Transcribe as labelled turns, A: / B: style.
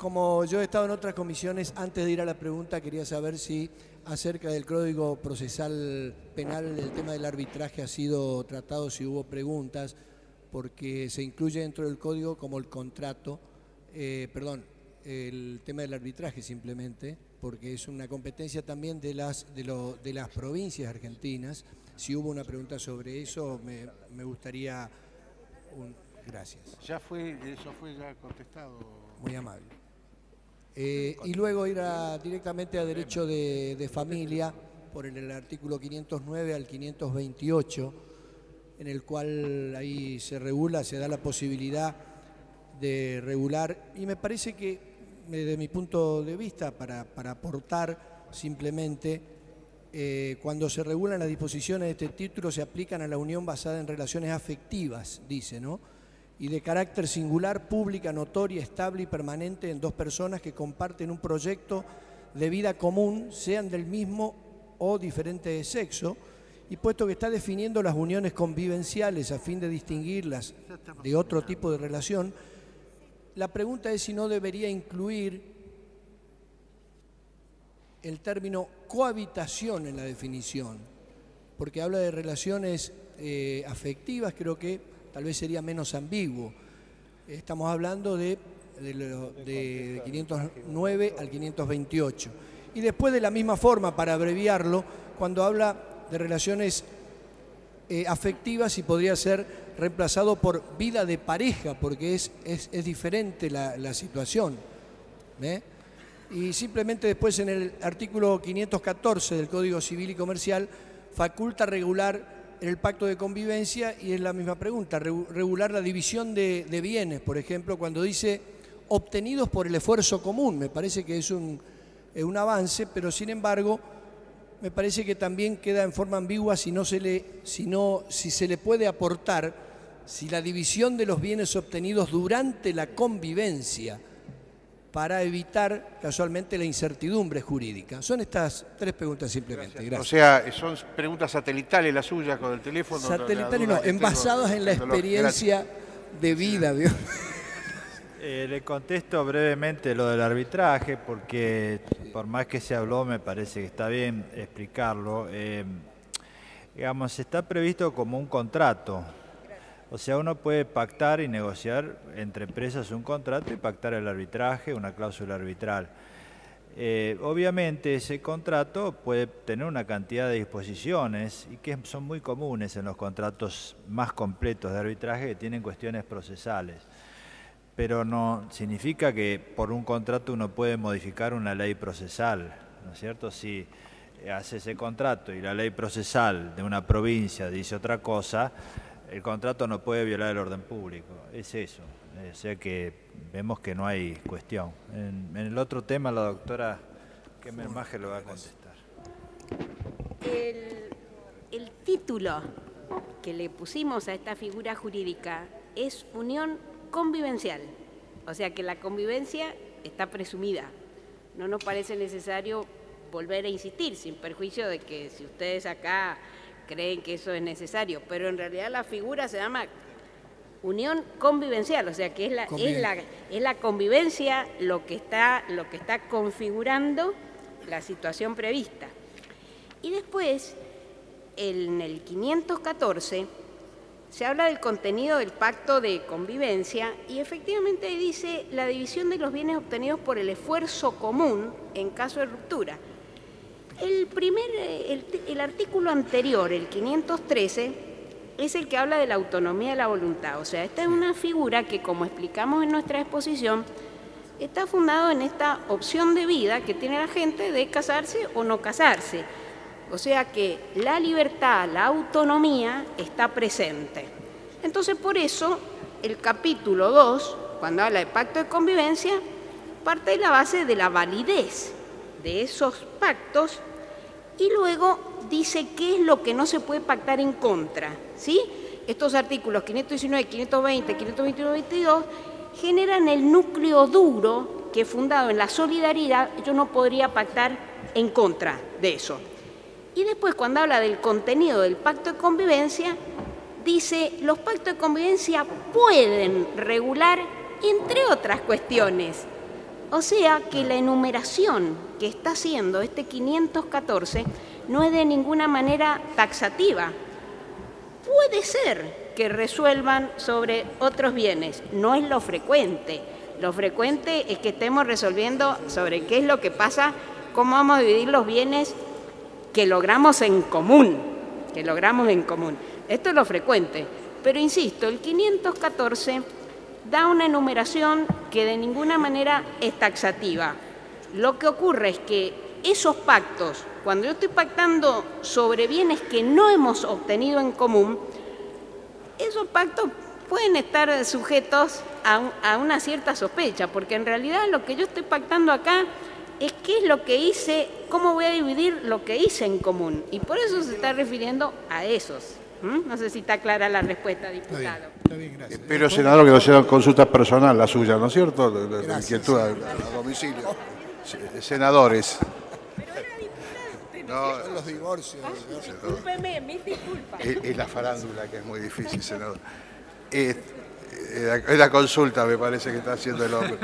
A: como yo he estado en otras comisiones, antes de ir a la pregunta quería saber si acerca del Código Procesal Penal el tema del arbitraje ha sido tratado, si hubo preguntas, porque se incluye dentro del código como el contrato, el tema del arbitraje simplemente, porque es una competencia también de las provincias argentinas. Si hubo una pregunta sobre eso, me gustaría... Gracias.
B: Eso fue ya contestado.
A: Muy amable. Y luego ir directamente a derecho de familia, por el artículo 509 al 528, en el cual ahí se regula, se da la posibilidad de regular, y me parece que, desde mi punto de vista, para aportar simplemente, cuando se regulan las disposiciones de este título se aplican a la unión basada en relaciones afectivas, dice, ¿no? Y de carácter singular, pública, notoria, estable y permanente en dos personas que comparten un proyecto de vida común, sean del mismo o diferente de sexo, y puesto que está definiendo las uniones convivenciales a fin de distinguirlas de otro tipo de relación, la pregunta es si no debería incluir el término cohabitación en la definición, porque habla de relaciones afectivas. Creo que tal vez sería menos ambiguo. Estamos hablando de 509 al 528. Y después, de la misma forma, para abreviarlo, cuando habla de relaciones afectivas, y podría ser reemplazado por vida de pareja, porque es diferente la situación. Y simplemente después, en el artículo 514 del Código Civil y Comercial, faculta regular en el pacto de convivencia, y es la misma pregunta, regular la división de bienes, por ejemplo, cuando dice obtenidos por el esfuerzo común. Me parece que es un avance, pero sin embargo me parece que también queda en forma ambigua si se le puede aportar, si la división de los bienes obtenidos durante la convivencia, para evitar casualmente la incertidumbre jurídica. Son estas tres preguntas simplemente. Gracias.
B: O sea, son preguntas satelitales las suyas con el teléfono.
A: Satelitales no, envasadas en la experiencia de vida.
C: Le contesto brevemente lo del arbitraje, porque por más que se habló, me parece que está bien explicarlo. Digamos, está previsto como un contrato. O sea, uno puede pactar y negociar entre empresas un contrato y pactar el arbitraje, una cláusula arbitral. Obviamente ese contrato puede tener una cantidad de disposiciones, y que son muy comunes en los contratos más completos de arbitraje, que tienen cuestiones procesales. Pero no significa que por un contrato uno puede modificar una ley procesal, ¿no es cierto? Si hace ese contrato y la ley procesal de una provincia dice otra cosa, el contrato no puede violar el orden público. Es eso. O sea que vemos que no hay cuestión. En el otro tema, la doctora Kemmermacher lo va a contestar.
D: El título que le pusimos a esta figura jurídica es unión convivencial. O sea que la convivencia está presumida. No nos parece necesario volver a insistir, sin perjuicio de que si ustedes acá creen que eso es necesario, pero en realidad la figura se llama unión convivencial, o sea que es la convivencia lo que está configurando la situación prevista. Y después, en el 514, se habla del contenido del pacto de convivencia, y efectivamente dice la división de los bienes obtenidos por el esfuerzo común en caso de ruptura. El artículo anterior, el 513, es el que habla de la autonomía de la voluntad. O sea, esta es una figura que, como explicamos en nuestra exposición, está fundado en esta opción de vida que tiene la gente de casarse o no casarse. O sea que la libertad, la autonomía está presente. Entonces, por eso, el capítulo 2, cuando habla de pacto de convivencia, parte de la base de la validez de esos pactos, y luego dice qué es lo que no se puede pactar en contra, ¿sí? Estos artículos 519, 520, 521, 522 generan el núcleo duro que, fundado en la solidaridad, yo no podría pactar en contra de eso. Y después, cuando habla del contenido del pacto de convivencia, dice los pactos de convivencia pueden regular, entre otras cuestiones. O sea que la enumeración que está haciendo este 514 no es de ninguna manera taxativa. Puede ser que resuelvan sobre otros bienes, no es lo frecuente. Lo frecuente es que estemos resolviendo sobre qué es lo que pasa, cómo vamos a dividir los bienes que logramos en común, Esto es lo frecuente. Pero insisto, el 514 da una enumeración que de ninguna manera es taxativa. Lo que ocurre es que esos pactos, cuando yo estoy pactando sobre bienes que no hemos obtenido en común, esos pactos pueden estar sujetos a una cierta sospecha, porque en realidad lo que yo estoy pactando acá es qué es lo que hice, cómo voy a dividir lo que hice en común. Y por eso se está refiriendo a esos. No sé si está clara la respuesta, diputado.
A: Está bien, gracias.
B: Pero, senador, que no sea consulta personal la suya, ¿no es cierto? La inquietud a domicilio. Senadores. No,
A: Los divorcios.
D: Discúlpeme, mil disculpas.
B: es la farándula que es muy difícil, senador. Es la consulta, me parece que está haciendo el hombre.